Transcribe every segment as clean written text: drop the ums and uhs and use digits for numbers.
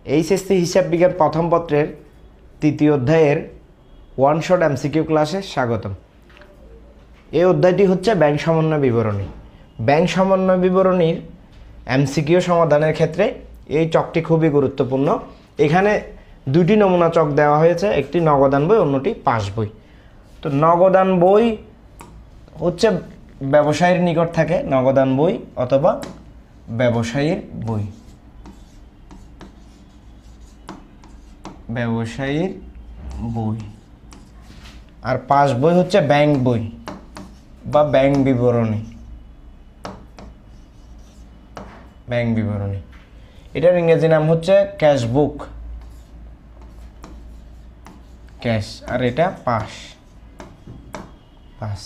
HSC হিসাব বিজ্ঞান প্রথম পত্রের তৃতীয় অধ্যায়ের ওয়ান শট এমসিকিউ ক্লাসে স্বাগতম। এই অধ্যায়টি হচ্ছে ব্যাংক সমন্বয় বিবরণী। ব্যাংক সমন্বয় বিবরণীর এমসিকিউ সমাধানের ক্ষেত্রে এই চকটি খুবই গুরুত্বপূর্ণ। এখানে দুটি নমুনা চক দেওয়া হয়েছে, একটি নগদান বই, অন্যটি পাস বই। তো নগদান বই হচ্ছে ব্যবসায়ীর নিকট থাকে, নগদান বই অথবা ব্যবসায়ীর বই, ব্যবসায়ীর বই। আর পাস বই হচ্ছে ব্যাংক বই বা ব্যাংক বিবরণী, ব্যাংক বিবরণী। এটার ইংরেজি নাম হচ্ছে ক্যাশ বুক, ক্যাশ। আর এটা পাস, পাস।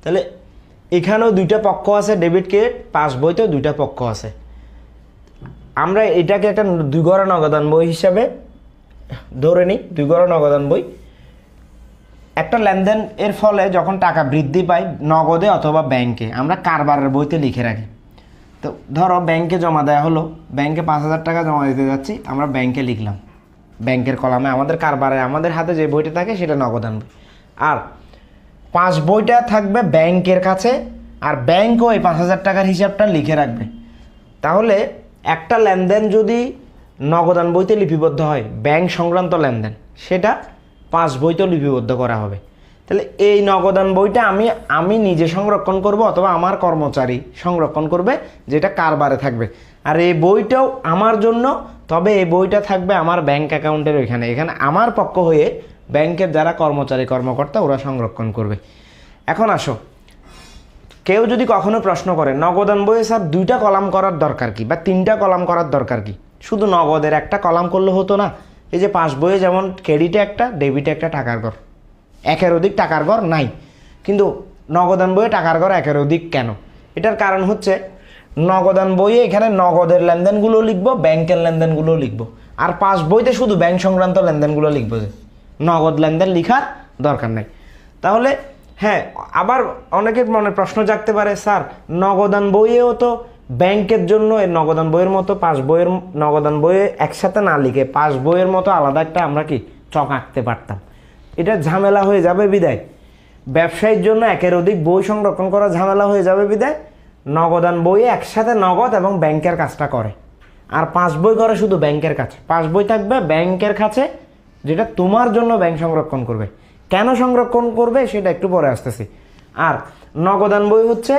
তাহলে এখানেও দুইটা পক্ষ আছে, ডেবিট ক্রেডিট। পাস বইতেও দুইটা পক্ষ আছে। আমরা এটাকে একটা দুই গড়া নগদান বই হিসাবে ধরে নিই। দুই গড়া নগদান বই একটা লেনদেন এর ফলে যখন টাকা বৃদ্ধি পায় নগদে অথবা ব্যাংকে, আমরা কারবারের বইতে লিখে রাখি। তো ধরো ব্যাংকে জমা দেওয়া হলো, ব্যাংকে 5,000 টাকা জমা দিতে যাচ্ছি, আমরা ব্যাংকে লিখলাম, ব্যাংকের কলামে আমাদের কারবারে আমাদের হাতে যে বইটা থাকে সেটা নগদান বই। আর পাস বইটা থাকবে ব্যাংকের কাছে, আর ব্যাংকও এই 5,000 টাকার হিসাবটা লিখে রাখবে। তাহলে একটা লেনদেন যদি নগদান বইতে লিপিবদ্ধ হয়, ব্যাংক সংক্রান্ত লেনদেন, সেটা পাস বইতেও লিপিবদ্ধ করা হবে। তাহলে এই নগদান বইটা আমি নিজে সংরক্ষণ করব অথবা আমার কর্মচারী সংরক্ষণ করবে, যেটা কারবারে থাকবে। আর এই বইটাও আমার জন্য, তবে এই বইটা থাকবে আমার ব্যাংক অ্যাকাউন্টের ওইখানে। এখানে আমার পক্ষ হয়ে ব্যাংকের যারা কর্মচারী কর্মকর্তা ওরা সংরক্ষণ করবে। এখন আসো, কেউ যদি কখনো প্রশ্ন করে নগদান বইয়ে স্যার দুইটা কলাম করার দরকার কি, বা তিনটা কলাম করার দরকার কি, শুধু নগদের একটা কলাম করলে হতো না? এই যে পাস বইয়ে যেমন ক্রেডিটে একটা, ডেবিটে একটা টাকার ঘর, একের অধিক টাকার ঘর নাই, কিন্তু নগদান বইয়ে টাকার ঘর একের অধিক কেন? এটার কারণ হচ্ছে নগদান বইয়ে এখানে নগদের লেনদেনগুলো লিখবো, ব্যাংকের লেনদেনগুলো লিখবো। আর পাস বইতে শুধু ব্যাংক সংক্রান্ত লেনদেনগুলো লিখবো, যে নগদ লেনদেন লিখার দরকার নাই। তাহলে হ্যাঁ, আবার অনেকের মনে প্রশ্ন জাগতে পারে, স্যার নগদান বইয়েও তো ব্যাংকের জন্য এর নগদান বইয়ের মতো পাস বইয়ের নগদান বইয়ে একসাথে না লিখে পাস বইয়ের মতো আলাদা একটা আমরা কি চক আঁকতে পারতাম। এটা ঝামেলা হয়ে যাবে বিদায়, ব্যবসায়ীর জন্য একের অধিক বই সংরক্ষণ করা ঝামেলা হয়ে যাবে বিদায় নগদান বইয়ে একসাথে নগদ এবং ব্যাংকের কাজটা করে। আর পাস বই করে শুধু ব্যাংকের কাছে, পাস বই থাকবে ব্যাংকের কাছে, যেটা তোমার জন্য ব্যাংক সংরক্ষণ করবে। কেন সংরক্ষণ করবে সেটা একটু পরে আসতেছি। আর নগদান বই হচ্ছে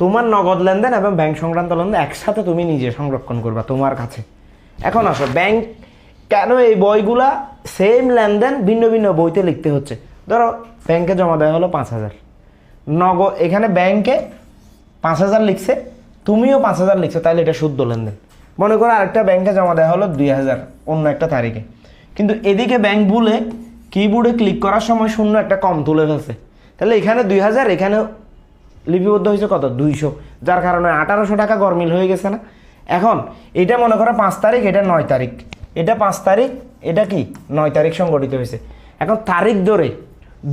তোমার নগদ লেনদেন এবং ব্যাংক সংক্রান্ত লেনদেন একসাথে তুমি নিজে সংরক্ষণ করবা তোমার কাছে। এখন আসো, ব্যাংক কেন এই বইগুলা সেম লেনদেন ভিন্ন ভিন্ন বইতে লিখতে হচ্ছে? ধরো ব্যাংকে জমা দেওয়া হলো 5,000, নগদ এখানে ব্যাংকে 5,000 লিখছে, তুমিও 5,000 লিখছো, তাহলে এটা শুদ্ধ লেনদেন। মনে করো আরেকটা ব্যাংকে জমা দেওয়া হলো 2,000 অন্য একটা তারিখে, কিন্তু এদিকে ব্যাংক ভুলে কিবোর্ডে ক্লিক করার সময় শূন্য একটা কম তুলে ফেলছে, তাহলে এখানে 2,000, এখানে লিপিবদ্ধ হয়েছে কত 200, যার কারণে 1800 টাকা গরমিল হয়ে গেছে না? এখন এটা মনে করো 5 তারিখ, এটা 9 তারিখ, এটা 5 তারিখ, এটা কি 9 তারিখ সংগঠিত হয়েছে। এখন তারিখ ধরে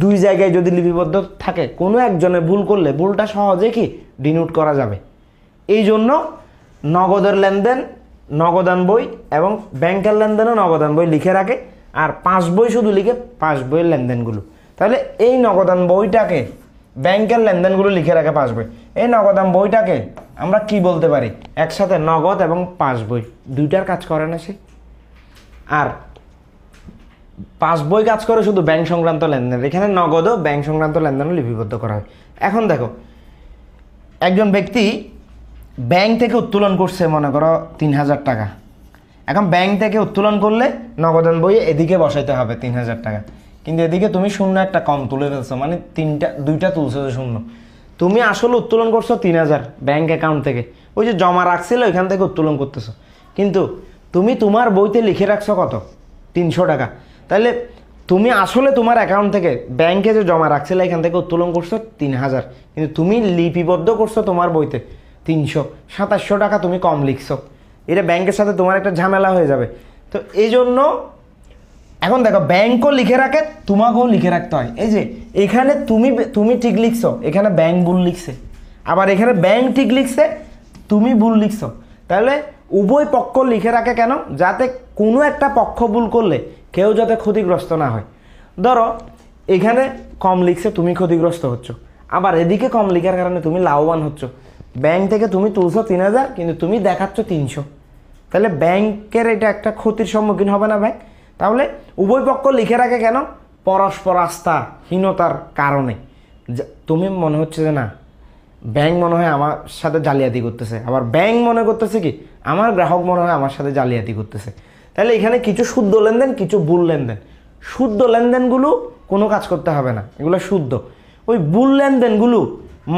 দুই জায়গায় যদি লিপিবদ্ধ থাকে, কোনো একজনে ভুল করলে ভুলটা সহজে কি ডিনোট করা যাবে। এই জন্য নগদের লেনদেন নগদান বই এবং ব্যাংকের লেনদেনও নগদান বই লিখে রাখে, আর পাস বই শুধু লিখে পাস বইয়ের লেনদেনগুলো। তাহলে এই নগদান বইটাকে, ব্যাংকের লেনদেনগুলো লিখে রাখে পাস বই, এই নগদান বইটাকে আমরা কি বলতে পারি? একসাথে নগদ এবং পাস বই দুইটার কাজ করে না সে। আর পাস বই কাজ করে শুধু ব্যাংক সংক্রান্ত লেনদেন, এখানে নগদও ব্যাংক সংক্রান্ত লেনদেনও লিপিবদ্ধ করা হয়। এখন দেখো, একজন ব্যক্তি ব্যাংক থেকে উত্তোলন করছে মনে করো 3,000 টাকা। এখন ব্যাংক থেকে উত্তোলন করলে নগদান বইয়ে এদিকে বসাইতে হবে 3,000 টাকা, কিন্তু এদিকে তুমি শূন্য একটা কম তুলে ফেলছো, মানে দুইটা তুলছো শূন্য। তুমি আসলে উত্তোলন করছো 3,000 ব্যাংক অ্যাকাউন্ট থেকে, ওই যে জমা রাখছিল এখান থেকে উত্তোলন করতেছো, কিন্তু তুমি তোমার বইতে লিখে রাখছো কত 300 টাকা। তাহলে তুমি আসলে তোমার অ্যাকাউন্ট থেকে ব্যাংকে যে জমা রাখছিলে এখান থেকে উত্তোলন করছো 3,000, কিন্তু তুমি লিপিবদ্ধ করছো তোমার বইতে 300-2700 টাকা তুমি কম লিখছো। এটা ব্যাংকের সাথে তোমার একটা ঝামেলা হয়ে যাবে। তো এই জন্য এখন দেখো, ব্যাংকও লিখে রাখে, তোমাকেও লিখে রাখতে হয়। এই যে এখানে তুমি ঠিক লিখছো, এখানে ব্যাংক ভুল লিখছে, আবার এখানে ব্যাংক ঠিক লিখছে, তুমি ভুল লিখছো, তাহলে উভয় পক্ষ লিখে রাখে কেন? যাতে কোনো একটা পক্ষ ভুল করলে কেউ যাতে ক্ষতিগ্রস্ত না হয়। ধরো এখানে কম লিখছে, তুমি ক্ষতিগ্রস্ত হচ্ছ, আবার এদিকে কম লিখার কারণে তুমি লাভবান হচ্ছ। ব্যাংক থেকে তুমি তুলছো 3000, কিন্তু তুমি দেখাচ্ছ 300, তাহলে ব্যাংকের এটা একটা ক্ষতির সম্মুখীন হবে না ব্যাংক? তাহলে উভয় পক্ষ লিখে রাখে কেন? পরস্পর আস্থাহীনতার কারণে। তুমি মনে হচ্ছে যে না, ব্যাংক মনে হয় আমার সাথে জালিয়াতি করতেছে, আবার ব্যাংক মনে করতেছে কি আমার গ্রাহক মনে হয় আমার সাথে জালিয়াতি করতেছে। তাহলে এখানে কিছু শুদ্ধ লেনদেন, কিছু ভুল লেনদেন। শুদ্ধ লেনদেনগুলো কোনো কাজ করতে হবে না, এগুলো শুদ্ধ। ওই ভুল লেনদেনগুলো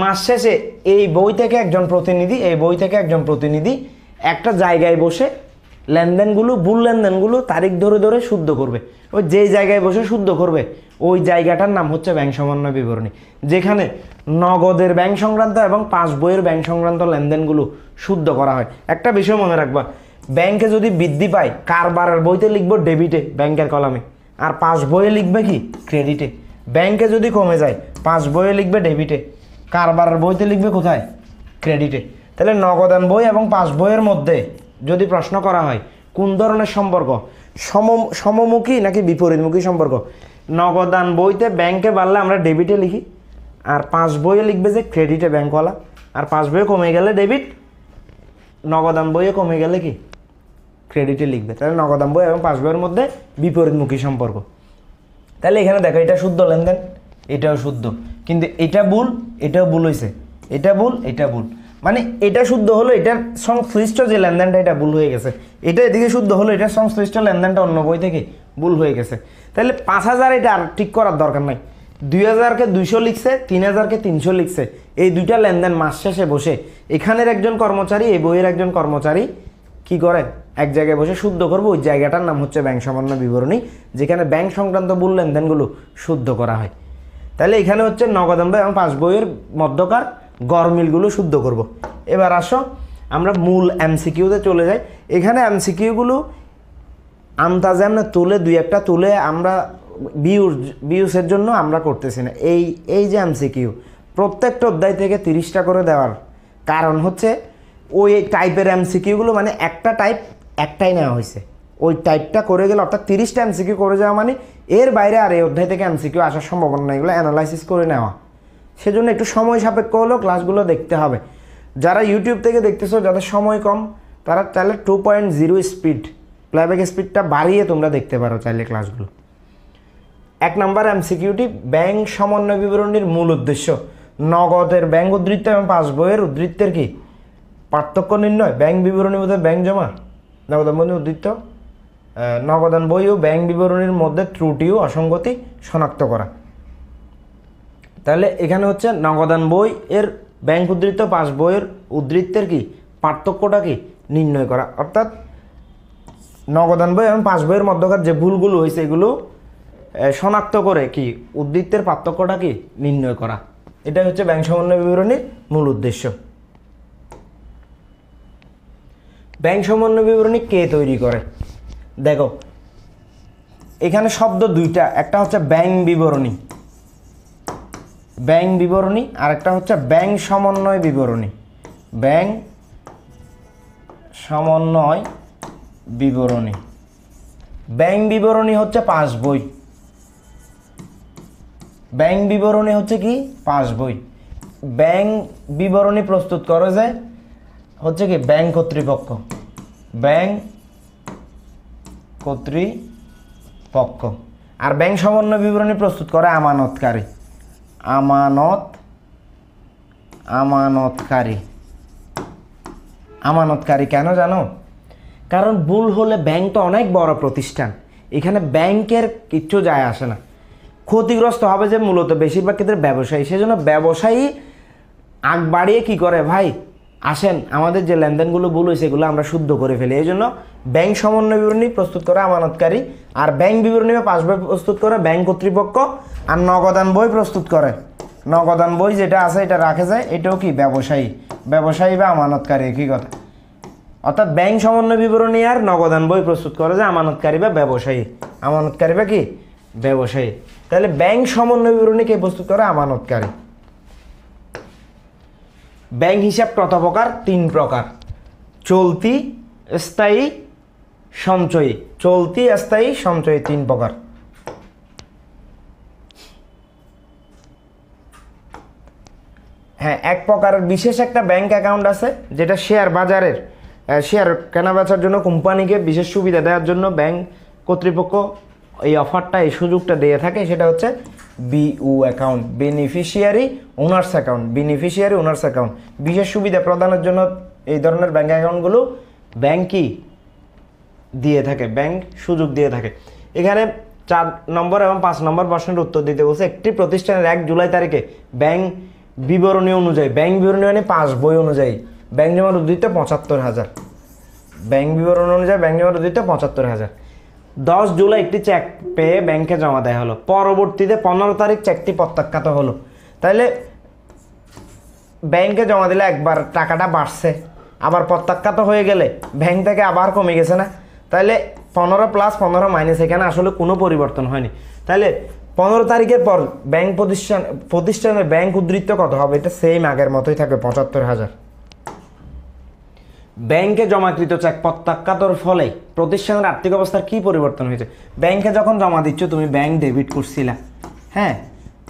মাস শেষে এই বই থেকে একজন প্রতিনিধি, এই বই থেকে একজন প্রতিনিধি একটা জায়গায় বসে লেনদেনগুলো, ভুল লেনদেনগুলো তারিখ ধরে ধরে শুদ্ধ করবে। ওই যেই জায়গায় বসে শুদ্ধ করবে ওই জায়গাটার নাম হচ্ছে ব্যাংক সমন্বয় বিবরণী, যেখানে নগদের ব্যাংক সংক্রান্ত এবং পাস বইয়ের ব্যাংক সংক্রান্ত লেনদেনগুলো শুদ্ধ করা হয়। একটা বিষয় মনে রাখবা, ব্যাংকে যদি বৃদ্ধি পায় কারবারের বইতে লিখবো ডেবিটে ব্যাংকের কলামে, আর পাস বইয়ে লিখবে কি ক্রেডিটে। ব্যাংকে যদি কমে যায় পাস বইয়ে লিখবে ডেবিটে, কারবারের বইতে লিখবে কোথায়? ক্রেডিটে। তাহলে নগদান বই এবং পাস বইয়ের মধ্যে যদি প্রশ্ন করা হয় কোন ধরনের সম্পর্ক, সমমুখী নাকি বিপরীতমুখী সম্পর্ক? নগদান বইতে ব্যাংকে বাড়লে আমরা ডেবিটে লিখি, আর পাস বইয়ে লিখবে যে ক্রেডিটে ব্যাংকওয়ালা, আর পাস বইয়ে কমে গেলে ডেবিট, নগদান বইয়ে কমে গেলে কি ক্রেডিটে লিখবে। তাহলে নগদান বই এবং পাস বইয়ের মধ্যে বিপরীতমুখী সম্পর্ক। তাহলে এখানে দেখো এটা শুদ্ধ লেনদেন, এটাও শুদ্ধ, কিন্তু এটা ভুল, এটাও ভুল হয়েছে, এটা ভুল, এটা ভুল। মানে এটা শুদ্ধ হলো, এটার সংশ্লিষ্ট যে লেনদেনটা এটা ভুল হয়ে গেছে, এটা এদিকে শুদ্ধ হলো, এটার সংশ্লিষ্ট লেনদেনটা অন্য বই থেকে ভুল হয়ে গেছে। তাহলে 5000 এটা আর ঠিক করার দরকার নাই। 2000কে 200 লিখছে, 3000কে 300 লিখছে, এই দুইটা লেনদেন মাস শেষে বসে এখানের একজন কর্মচারী, এই বইয়ের একজন কর্মচারী কি করে এক জায়গায় বসে শুদ্ধ করবো। ওই জায়গাটার নাম হচ্ছে ব্যাংক সমন্বয় বিবরণী, যেখানে ব্যাংক সংক্রান্ত ভুল লেনদেনগুলো শুদ্ধ করা হয়। তাহলে এখানে হচ্ছে নগদান বই এবং পাস বইয়ের মধ্যকার গরমিলগুলো শুদ্ধ করব। এবার আসো আমরা মূল এমসিকিউতে চলে যাই। এখানে এমসিকিউগুলো আন্দাজে আমরা তুলে দুই একটা তুলে আমরা বিউসের জন্য আমরা করতেছি না। এই যে এমসিকিউ প্রত্যেকটা অধ্যায় থেকে 30টা করে দেওয়ার কারণ হচ্ছে ওই টাইপের এমসিকিউগুলো মানে একটা টাইপ একটাই নেওয়া হয়েছে। ওই টাইপটা করে গেলে অর্থাৎ 30টা এমসিকিউ করে যাওয়া মানে এর বাইরে আর এই অধ্যায় থেকে এমসিকিউ আসার সম্ভাবনা নেই, এগুলো অ্যানালাইসিস করে নেওয়া। সেজন্য একটু সময় সাপেক্ষ হলেও ক্লাসগুলো দেখতে হবে। যারা ইউটিউব থেকে দেখতেছো, যাদের সময় কম, তারা চাইলে 2.0 স্পিড প্লেব্যাক স্পিডটা বাড়িয়ে তোমরা দেখতে পারো চাইলে ক্লাসগুলো। 1 নম্বর এমসিকিউটি, ব্যাংক সমন্বয় বিবরণীর মূল উদ্দেশ্য নগদের ব্যাংক উদ্ধৃত্ত এবং পাস বইয়ের উদ্ধৃত্তের কি পার্থক্য নির্ণয়। ব্যাংক বিবরণীর মধ্যে ব্যাংক জমা, নগদান বই উদ্ধৃত্ত, নগদান বই ও ব্যাংক বিবরণীর মধ্যে ত্রুটি ও অসঙ্গতি শনাক্ত করা। তাহলে এখানে হচ্ছে নগদান বই এর ব্যাংক উদ্ধৃত্ত পাস বইয়ের উদ্ধৃত্তের কি পার্থক্যটা কি নির্ণয় করা, অর্থাৎ নগদান বই এবং পাস বইয়ের মধ্যকার যে ভুলগুলো হয়েছে এগুলো শনাক্ত করে কি উদ্ধৃত্তের পার্থক্যটা কি নির্ণয় করা। এটা হচ্ছে ব্যাংক সমন্বয় বিবরণীর মূল উদ্দেশ্য। ব্যাংক সমন্বয় বিবরণী কে তৈরি করে? দেখো এখানে শব্দ দুইটা, একটা হচ্ছে ব্যাংক বিবরণী, ব্যাংক বিবরণী, আর একটা হচ্ছে ব্যাংক সমন্বয় বিবরণী। ব্যাংক সমন্বয় বিবরণী, ব্যাংক বিবরণী হচ্ছে পাস বই, ব্যাংক বিবরণী হচ্ছে কি পাস বই। ব্যাংক বিবরণী প্রস্তুত করে যায় হচ্ছে কি ব্যাংক কর্তৃপক্ষ, ব্যাংক কর্তৃপক্ষ। আর ব্যাংক সমন্বয় বিবরণী প্রস্তুত করে আমানতকারী, আমানতকারী। আমানতকারী কেন জানো? কারণ ভুল হলে ব্যাংক তো অনেক বড় প্রতিষ্ঠান, এখানে ব্যাংকের কিচ্ছু যায় আসে না। ক্ষতিগ্রস্ত হবে যে মূলত বেশিরভাগ ক্ষেত্রে ব্যবসায়ী, সেজন্য ব্যবসায়ী আগ বাড়িয়ে কি করে, ভাই আসেন আমাদের যে লেনদেনগুলো ভুল হয়েছে সেগুলো আমরা শুদ্ধ করে ফেলি। এই জন্য ব্যাংক সমন্বয় বিবরণী প্রস্তুত করে আমানতকারী, আর ব্যাংক বিবরণী বা পাস বই প্রস্তুত করে ব্যাংক কর্তৃপক্ষ, আর নগদান বই প্রস্তুত করে, নগদান বই যেটা আছে এটা রাখে যায়, এটাও কি ব্যবসায়ী, ব্যবসায়ী বা আমানতকারী একই কথা। অর্থাৎ ব্যাংক সমন্বয় বিবরণী আর নগদান বই প্রস্তুত করে যে আমানতকারী বা ব্যবসায়ী, আমানতকারী বা কি ব্যবসায়ী। তাহলে ব্যাংক সমন্বয় বিবরণী কে প্রস্তুত করে? আমানতকারী। ব্যাংক হিসাব কত প্রকার? 3 প্রকার, চলতি, স্থায়ী সঞ্চয়ী, চলতি স্থায়ী সঞ্চয়ী 3 প্রকার। হ্যাঁ, এক প্রকারের বিশেষ একটা ব্যাংক অ্যাকাউন্ট আছে যেটা শেয়ার বাজারের শেয়ার কেনাবেচার জন্য কোম্পানিকে বিশেষ সুবিধা দেওয়ার জন্য ব্যাংক কর্তৃপক্ষ এই অফারটা এই সুযোগটা দিয়ে থাকে, সেটা হচ্ছে BU account, beneficiary owners account. Beneficiary owners account বিশেষ সুবিধা প্রদানের জন্য এই ধরনের ব্যাংক অ্যাকাউন্টগুলো ব্যাংকই দিয়ে থাকে, ব্যাংক সুযোগ দিয়ে থাকে। এখানে 4 নম্বর এবং 5 নম্বর প্রশ্নের উত্তর দিতে বলছে। একটি প্রতিষ্ঠানের 1 জুলাই তারিখে ব্যাংক বিবরণী অনুযায়ী, ব্যাংক বিবরণী মানে পাস বই অনুযায়ী ব্যাংক জমার উদ্ধৃত 75,000, ব্যাংক বিবরণ অনুযায়ী ব্যাংক জমার উদ্ধৃত 75,000। 10 জুলাই একটি চেক পেয়ে ব্যাংকে জমা দেওয়া হলো, পরবর্তীতে 15 তারিখ চেকটি প্রত্যাখ্যাত হলো। তাহলে ব্যাংকে জমা দিলে একবার টাকাটা বাড়ছে, আবার প্রত্যাখ্যাত হয়ে গেলে ব্যাংক থেকে আবার কমে গেছে না? তাহলে 15 + 15 মাইনাস, এখানে আসলে কোনো পরিবর্তন হয়নি। তাহলে 15 তারিখের পর ব্যাংক প্রতিষ্ঠানের ব্যাংক উদ্ধৃত কত হবে? এটা সেম আগের মতোই থাকবে, 75,000। ব্যাংকে জমাকৃত চেক প্রত্যাখ্যাতর ফলে প্রতিষ্ঠানের আর্থিক অবস্থার কি পরিবর্তন হয়েছে? ব্যাংকে যখন জমা দিচ্ছ তুমি ব্যাংক ডেবিট করছিলা, হ্যাঁ,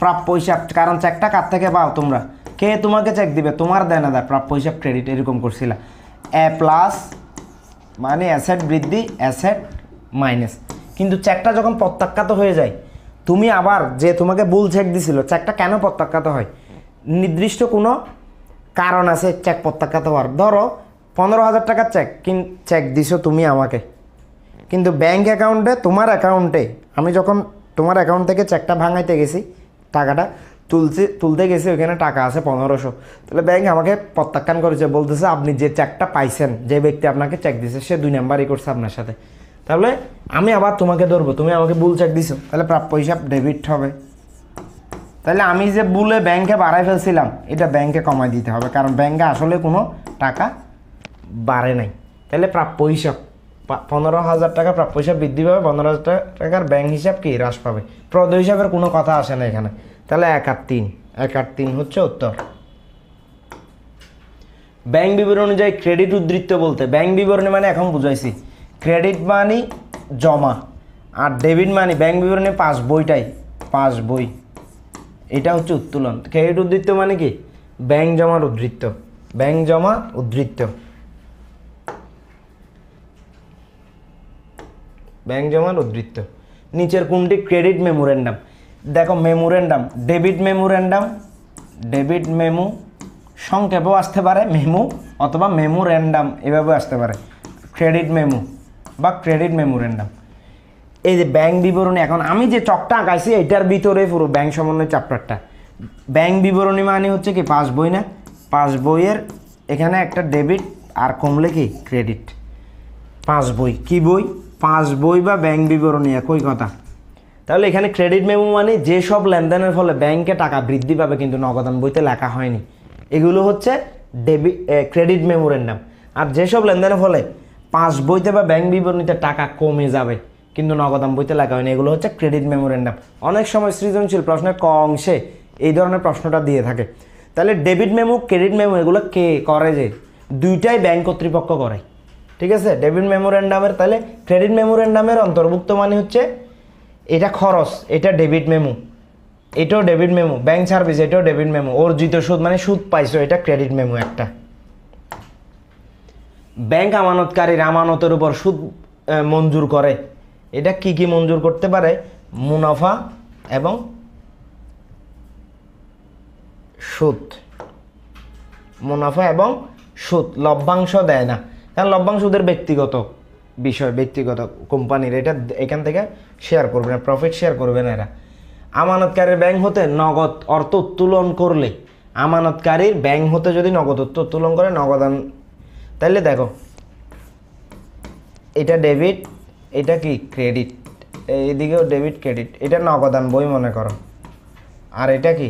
প্রাপ্য হিসাব, কারণ চেকটা কার থেকে পাও তোমরা, কে তোমাকে চেক দিবে? তোমার দেনাদার, প্রাপ্য হিসাব ক্রেডিট এরকম করছিলা। এ প্লাস মানে অ্যাসেট বৃদ্ধি, অ্যাসেট মাইনাস। কিন্তু চেকটা যখন প্রত্যাখ্যাত হয়ে যায়, তুমি আবার যে তোমাকে ভুল চেক দিছিল, চেকটা কেন প্রত্যাখ্যাত হয়? নির্দিষ্ট কোনো কারণ আছে চেক প্রত্যাখ্যাত হওয়ার। ধরো 15,000 টাকার চেক দিছো তুমি আমাকে, কিন্তু ব্যাংক অ্যাকাউন্টে, তোমার অ্যাকাউন্টে আমি যখন তোমার অ্যাকাউন্ট থেকে চেকটা ভাঙাইতে গেছি, টাকাটা তুলতে গেছি, ওইখানে টাকা আছে 1500। তাহলে ব্যাংক আমাকে প্রত্যাখ্যান করেছে, বলতেছে আপনি যে চেকটা পাইছেন, যে ব্যক্তি আপনাকে চেক দিছে সে 2 নাম্বারই করছে আপনার সাথে। তাহলে আমি আবার তোমাকে ধরবো, তুমি আমাকে ভুল চেক দিছো, তাহলে প্রাপ্য হিসাব ডেবিট হবে। তাহলে আমি যে ভুলে ব্যাংকে বাড়াই ফেলছিলাম, এটা ব্যাংকে কমাই দিতে হবে, কারণ ব্যাংকে আসলে কোনো টাকা বাড়ে নাই। তাহলে প্রাপ্য হিসাব 15,000 টাকা প্রাপ্য হিসাব বৃদ্ধি পাবে, 15,000 টাকার ব্যাংক হিসাব কি হ্রাস পাবে। প্রদ হিসাবের কোনো কথা আসে না এখানে। তাহলে 1 আর 3, 1 আর 3 হচ্ছে উত্তর। ব্যাংক বিবরণী অনুযায়ী ক্রেডিট উদ্ধৃত বলতে, ব্যাংক বিবরণী মানে এখন বুঝাইছি, ক্রেডিট মানি জমা, আর ডেবিট মানি ব্যাংক বিবরণী পাস বইটাই, পাস বই, এটা হচ্ছে উত্তোলন। ক্রেডিট উদ্ধৃত মানে কি? ব্যাংক জমার উদ্ধৃত, ব্যাংক জমা উদ্ধৃত, ব্যাংক জমার উদ্ধৃত। নিচের কোনটি ক্রেডিট মেমোরেন্ডাম? দেখো memorandum, debit memorandum, debit memo সংক্ষেপেও আসতে পারে, মেমো অথবা মেমোরেন্ডাম এভাবে আসতে পারে, ক্রেডিট মেমো বা ক্রেডিট মেমোরেন্ডাম। এই যে ব্যাংক বিবরণী, এখন আমি যে চকটা আঁকাইছি এটার ভিতরে পুরো ব্যাংক সমন্বয় চ্যাপ্টারটা। ব্যাংক বিবরণী মানে হচ্ছে কি পাস বই না? পাস বইয়ের এখানে একটা ডেবিট আর কমলে কি ক্রেডিট। পাস বই কি বই? পাস বই বা ব্যাংক বিবরণী একই কথা। তাহলে এখানে ক্রেডিট মেমো মানে যেসব লেনদেনের ফলে ব্যাংকে টাকা বৃদ্ধি পাবে কিন্তু নগদান বইতে লেখা হয়নি, এগুলো হচ্ছে ক্রেডিট মেমোরেন্ডাম। আর যেসব লেনদেনের ফলে পাস বইতে বা ব্যাংক বিবরণীতে টাকা কমে যাবে কিন্তু নগদান বইতে লেখা হয়নি, এগুলো হচ্ছে ক্রেডিট মেমোরেন্ডাম। অনেক সময় সৃজনশীল প্রশ্নের ক অংশে এই ধরনের প্রশ্নটা দিয়ে থাকে। তাহলে ডেবিট মেমো, ক্রেডিট মেমো এগুলো কে করে? যে দুইটাই ব্যাংক কর্তৃপক্ষ করে, ঠিক আছে। ডেবিট মেমোরেন্ডামের, তাহলে ক্রেডিট মেমোরেন্ডামের অন্তর্ভুক্ত মানে হচ্ছে এটা খরচ, এটা ডেবিট মেমো, এটাও ডেবিট মেমো, ব্যাংক সার্ভিস এটাও ডেবিট মেমো, অর্জিত সুদ মানে সুদ পাইছো, এটা ক্রেডিট মেমো একটা। ব্যাংক আমানতকারীর আমানতের উপর সুদ মঞ্জুর করে, এটা কি কি মঞ্জুর করতে পারে? মুনাফা এবং সুদ, মুনাফা এবং সুদ, লভ্যাংশ দেয় না, কারণ লভ্যাংশ ওদের ব্যক্তিগত বিষয়, ব্যক্তিগত কোম্পানির, এটা এখান থেকে শেয়ার করবে না, প্রফিট শেয়ার করবে না এরা। আমানতকারীর ব্যাংক হতে নগদ অর্থ উত্তোলন করলে, আমানতকারীর ব্যাংক হতে যদি নগদ অর্থ উত্তোলন করে নগদান, তাহলে দেখো এটা ডেবিট, এটা কি ক্রেডিট, এইদিকেও ডেবিট ক্রেডিট, এটা নগদান বই মনে করো, আর এটা কি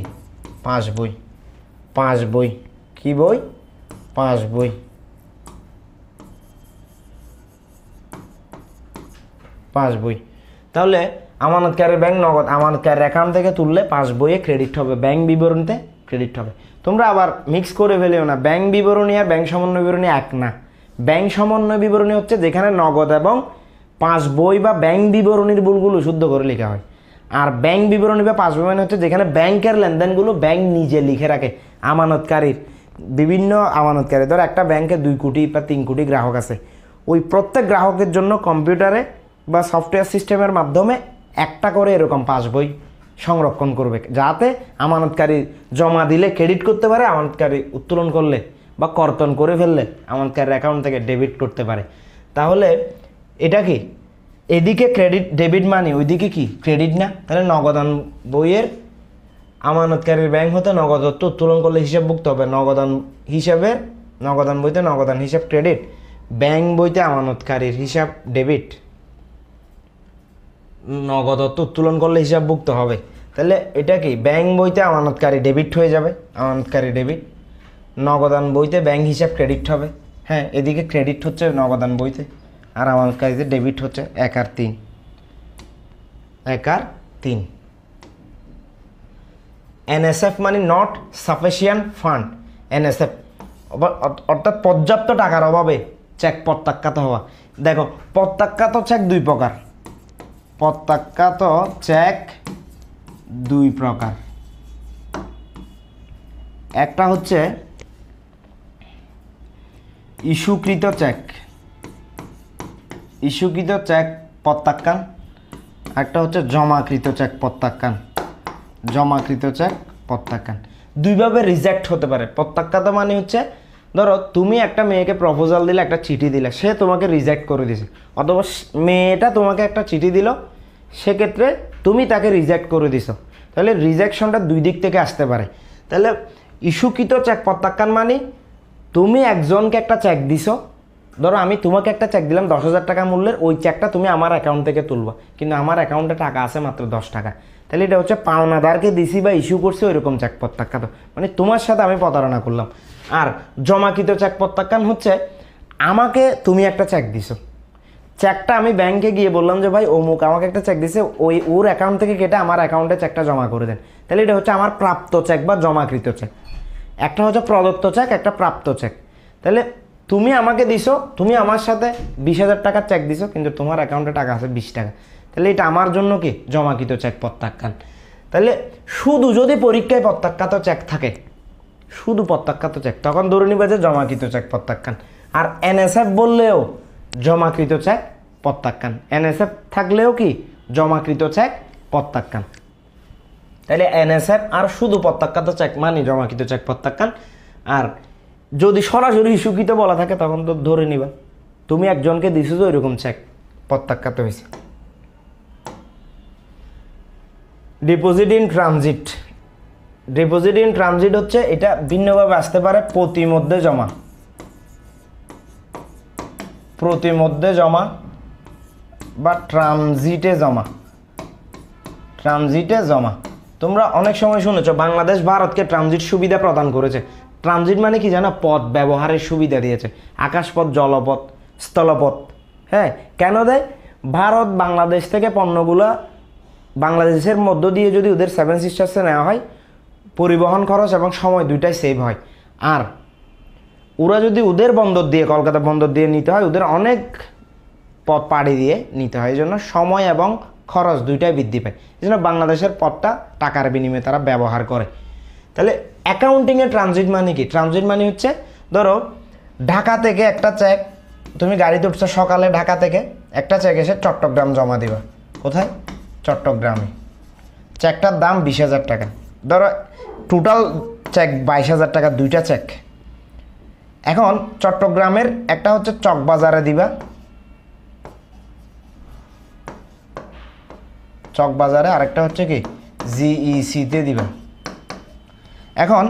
পাস বই, পাস বই কি বই? পাস বই, পাস বই। তাহলে আমানতকারীর ব্যাংক নগদ আমানতকারীর অ্যাকাউন্ট থেকে তুললে পাস বইয়ে ক্রেডিট হবে, ব্যাংক বিবরণীতে ক্রেডিট হবে। তোমরা আবার মিক্স করে ফেলেও না, ব্যাংক বিবরণী আর ব্যাংক সমন্বয় বিবরণী এক না। ব্যাংক সমন্বয় বিবরণী হচ্ছে যেখানে নগদ এবং পাস বই বা ব্যাংক বিবরণীর ভুলগুলো শুদ্ধ করে লেখা হয়। আর ব্যাংক বিবরণী বা পাস বই মানে হচ্ছে যেখানে ব্যাংকের লেনদেনগুলো ব্যাংক নিজে লিখে রাখে আমানতকারীর, বিভিন্ন আমানতকারী, ধর একটা ব্যাংকে 2 কোটি বা 3 কোটি গ্রাহক আছে, ওই প্রত্যেক গ্রাহকের জন্য কম্পিউটারে বা সফটওয়্যার সিস্টেমের মাধ্যমে একটা করে এরকম পাস বই সংরক্ষণ করবে, যাতে আমানতকারী জমা দিলে ক্রেডিট করতে পারে, আমানতকারী উত্তোলন করলে বা কর্তন করে ফেললে আমানতকারীর অ্যাকাউন্ট থেকে ডেবিট করতে পারে। তাহলে এটা কি, এদিকে ক্রেডিট ডেবিট মানি, ওইদিকে কি ক্রেডিট না? তাহলে নগদান বইয়ের আমানতকারীর ব্যাংক হতে নগদ অর্থ উত্তোলন করলে হিসাবভুক্ত হবে, নগদান হিসাবে নগদান বইতে নগদান হিসাব ক্রেডিট, ব্যাংক বইতে আমানতকারীর হিসাব ডেবিট, নগদ অর্থ উত্তোলন করলে হিসাবভুক্ত হবে। তাহলে এটা কি, ব্যাংক বইতে আমানতকারী ডেবিট হয়ে যাবে, আমানতকারী ডেবিট, নগদান বইতে ব্যাংক হিসাব ক্রেডিট হবে। হ্যাঁ, এদিকে ক্রেডিট হচ্ছে নগদান বইতে আর আমানতকারীতে ডেবিট হচ্ছে 1 আর 3, 1 আর 3। এনএসএফ মানে নট সাফিসিয়েন্ট ফান্ড, এনএসএফ অর্থাৎ পর্যাপ্ত টাকার অভাবে চেক প্রত্যাখ্যাত হওয়া। দেখো, প্রত্যাখ্যাত চেক 2 প্রকার, প্রত্যাখ্যাত চেক 2 প্রকার। একটা হচ্ছে ইস্যুকৃত চেক, ইস্যুকৃত চেক প্রত্যাখ্যান, একটা হচ্ছে জমাকৃত চেক প্রত্যাখ্যান, জমাকৃত চেক প্রত্যাখ্যান। 2 ভাবে রিজেক্ট হতে পারে। প্রত্যাখ্যাত মানে হচ্ছে, ধরো তুমি একটা মেয়েকে প্রপোজাল দিলে, একটা চিঠি দিলে, সে তোমাকে রিজেক্ট করে দিয়েছে, অথবা মেয়েটা তোমাকে একটা চিঠি দিল, সেক্ষেত্রে তুমি তাকে রিজেক্ট করে দিছো, তাহলে রিজেকশনটা 2 দিক থেকে আসতে পারে। তাহলে ইস্যুকৃত চেক প্রত্যাখ্যান মানে তুমি একজনকে একটা চেক দিছো, ধরো আমি তোমাকে একটা চেক দিলাম 10,000 টাকা মূল্যের, ওই চেকটা তুমি আমার অ্যাকাউন্ট থেকে তুলবা, কিন্তু আমার অ্যাকাউন্টে টাকা আছে মাত্র 10 টাকা, তাহলে এটা হচ্ছে পাওনাদারকে দিছি বা ইস্যু করছি ওইরকম চেক প্রত্যাখ্যাত, মানে তোমার সাথে আমি প্রতারণা করলাম। আর জমাকৃত চেক প্রত্যাখ্যান হচ্ছে, আমাকে তুমি একটা চেক দিছো, চেকটা আমি ব্যাংকে গিয়ে বললাম যে ভাই অমুক আমাকে একটা চেক দিছে, ওর অ্যাকাউন্ট থেকে কেটে আমার অ্যাকাউন্টে চেকটা জমা করে দেন, তাহলে এটা হচ্ছে আমার প্রাপ্ত চেক বা জমাকৃত চেক। একটা হচ্ছে প্রদত্ত চেক, একটা প্রাপ্ত চেক। তাহলে তুমি আমাকে দিছো, তুমি আমার সাথে 20,000 টাকার চেক দিছো, কিন্তু তোমার অ্যাকাউন্টে টাকা আছে 20 টাকা, তাহলে এটা আমার জন্য কি জমাকৃত চেক প্রত্যাখ্যান। তাহলে শুধু যদি পরীক্ষায় প্রত্যাখ্যাত চেক থাকে, শুধু প্রত্যাখ্যাত চেক, তখন ধরে নিবে যে জমাকৃত চেক প্রত্যাখ্যান। আর এনএসএফ বললেও জমাকৃত চেক প্রত্যাখ্যান, এনএসএফ থাকলেও কি জমাকৃত চেক প্রত্যাখ্যান। তাহলে এনএসএফ আর শুধু প্রত্যাখ্যাত চেক মানে জমাকৃত চেক প্রত্যাখ্যান। আর যদি সরাসরি ইস্যুকৃত বলা থাকে, তখন তো ধরে নিবা তুমি একজনকে দিছো যে ওইরকম চেক প্রত্যাখ্যাত হয়েছে। Deposit in transit, deposit in transit হচ্ছে, এটা ভিন্নভাবে আসতে পারে প্রতিমধ্যে জমা, প্রতিমধ্যে জমা বা ট্রানজিটে জমা, ট্রানজিটে জমা। তোমরা অনেক সময় শুনেছো বাংলাদেশ ভারতকে ট্রানজিট সুবিধা প্রদান করেছে। ট্রানজিট মানে কি জানো? পথ ব্যবহারের সুবিধা দিয়েছে, আকাশপথ, জলপথ, স্থলপথ। হ্যাঁ, কেন দেয়? ভারত বাংলাদেশ থেকে পণ্যগুলো বাংলাদেশের মধ্য দিয়ে যদি ওদের 7 সিস্টার্সে নেওয়া হয়, পরিবহন খরচ এবং সময় দুইটাই সেভ হয়। আর ওরা যদি ওদের বন্দর দিয়ে, কলকাতা বন্দর দিয়ে নিতে হয়, ওদের অনেক পথ পাড়ি দিয়ে নিতে হয়, এই জন্য সময় এবং খরচ দুইটাই বৃদ্ধি পায়। এই জন্য বাংলাদেশের পথটা টাকার বিনিময়ে তারা ব্যবহার করে। তাহলে অ্যাকাউন্টিংয়ে ট্রানজিট মানে কি? ট্রানজিট মানে হচ্ছে, ধরো ঢাকা থেকে একটা চেক, তুমি গাড়িতে উঠছো সকালে, ঢাকা থেকে একটা চেক এসে চট্টগ্রাম জমা দিবা। কোথায়? চট্টগ্রামে। চেকটার দাম 20,000 টাকা। ধরো টোটাল চেক 22,000 টাকা, দুইটা চেক। এখন চট্টগ্রামের একটা হচ্ছে চকবাজারে দিবা, চকবাজারে, আরেকটা হচ্ছে কি জিইসিতে দিবা। এখন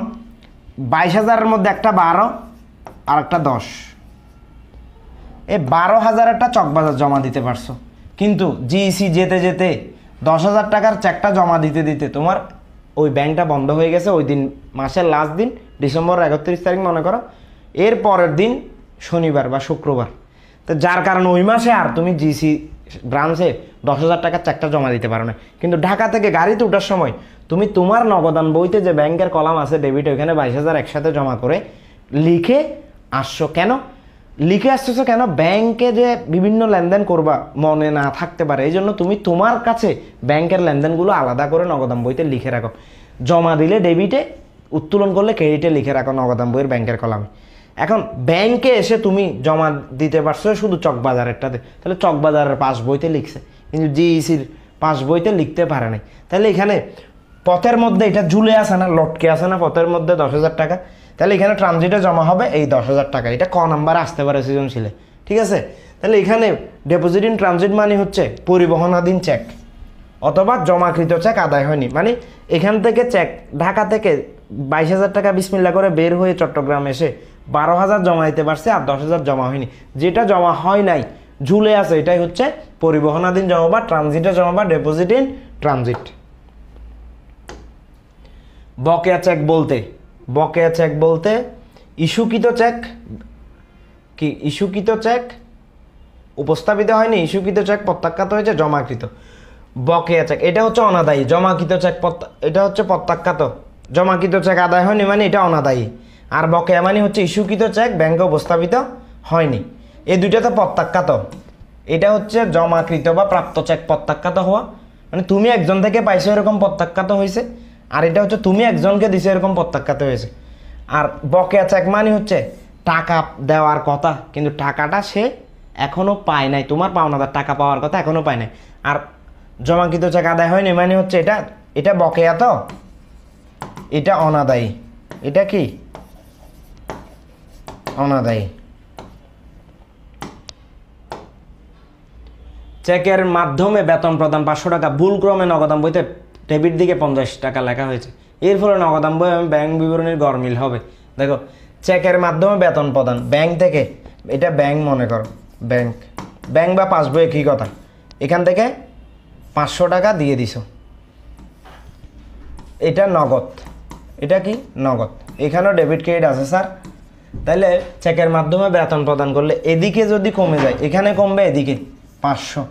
22,000-এর মধ্যে একটা 12 আর একটা 10, এই 12,000-এরটা চকবাজার জমা দিতে পারছো, কিন্তু জিইসি যেতে যেতে 10,000 টাকার চেকটা জমা দিতে দিতে তোমার ওই ব্যাংকটা বন্ধ হয়ে গেছে। ওই দিন মাসের লাস্ট দিন, ডিসেম্বরের 31 তারিখ মনে করো, এর পরের দিন শনিবার বা শুক্রবার। তো যার কারণে ওই মাসে আর তুমি জিসি ব্রাঞ্চে 10,000 টাকার চেকটা জমা দিতে পারো না। কিন্তু ঢাকা থেকে গাড়িতে ওঠার সময় তুমি তোমার নগদান বইতে যে ব্যাংকের কলাম আছে ডেবিট, ওইখানে 22,000 একসাথে জমা করে লিখে আসছো। কেন? লিখে আসতেছো কেন? ব্যাংকে যে বিভিন্ন লেনদেন করবা মনে না থাকতে পারে, এই জন্য তুমি তোমার কাছে ব্যাংকের লেনদেনগুলো আলাদা করে নগদান বইতে লিখে রাখো। জমা দিলে ডেবিটে, উত্তোলন করলে ক্রেডিটে লিখে রাখো নগদান বইয়ের ব্যাংকের কলামে। এখন ব্যাংকে এসে তুমি জমা দিতে পারছো শুধু চকবাজারেরটাতে, তাহলে চকবাজারের পাস বইতে লিখছে, কিন্তু জিইসির পাস বইতে লিখতে পারে নাই। তাহলে এখানে পথের মধ্যে এটা ঝুলে আসে না, লটকে আসে না পথের মধ্যে 10,000 টাকা, তাহলে এখানে ট্রানজিটে জমা হবে এই 10,000 টাকা। এটা ক নাম্বারে আসতে পারে সৃজনশীলে, ঠিক আছে? তাহলে এখানে ডিপোজিট ইন ট্রানজিট মানে হচ্ছে পরিবহনাধীন চেক অথবা জমাকৃত চেক আদায় হয়নি, মানে এখান থেকে চেক ঢাকা থেকে 22,000 টাকা বিসমিল্লা করে বের হয়ে চট্টগ্রাম এসে 12,000 জমা দিতে পারছে, আর 10,000 জমা হয়নি। যেটা জমা হয় নাই, ঝুলে আছে, এটাই হচ্ছে পরিবহনাধীন জমা বা ট্রানজিটে জমা বা ডিপোজিট ইন ট্রানজিট। বকেয়া চেক বলতে ইস্যুকৃত চেক কি? ইস্যুকৃত চেক উপস্থাপিত হয়নি, ইস্যুকৃত চেক প্রত্যাখ্যাত হয়েছে, জমাকৃত। বকেয়া চেক এটা হচ্ছে অনাদায়ী, জমাকৃত চেক এটা হচ্ছে প্রত্যাখ্যাত। জমাকৃত চেক আদায় হয়নি মানে এটা অনাদায়ী, আর বকেয়া মানে হচ্ছে ইস্যুকৃত চেক ব্যাংকে উপস্থাপিত হয়নি। এই দুইটাতে প্রত্যাখ্যাত। এটা হচ্ছে জমাকৃত বা প্রাপ্ত চেক প্রত্যাখ্যাত হওয়া, মানে তুমি একজন থেকে পাইছো এরকম প্রত্যাখ্যাত হয়েছে, আর এটা হচ্ছে তুমি একজনকে দিছো এরকম প্রত্যাখ্যাত হয়েছে। আর বকেয়া চেক মানে হচ্ছে টাকা দেওয়ার কথা কিন্তু টাকাটা সে এখনো পায় নাই, তোমার পাওনাদার টাকা পাওয়ার কথা এখনো পায় নাই। আর জমাকৃত চেক আদায় হয়নি মানে হচ্ছে এটা বকেয়া, তো এটা অনাদায়ী। এটা কি? অনাদায়ী। চেকের মাধ্যমে বেতন প্রদান 500 টাকা, ভুলক্রমে নগদান বইতে ডেবিট দিকে 50 টাকা লেখা হয়েছে, এর ফলে নগদান বই ব্যাংক বিবরণীর গরমিল হবে। দেখো, চেকের মাধ্যমে বেতন প্রদান ব্যাংক থেকে, এটা ব্যাংক মনে করো, ব্যাংক বা পাসবই কি কথা, এখান থেকে 500 টাকা দিয়ে দিছো, এটা নগদ। এটা কি? নগদ। এখানেও ডেবিট ক্রেডিট আছে স্যার। তাহলে চেকের মাধ্যমে বেতন প্রদান করলে এদিকে যদি কমে যায়, এখানে কমবে এদিকে 500,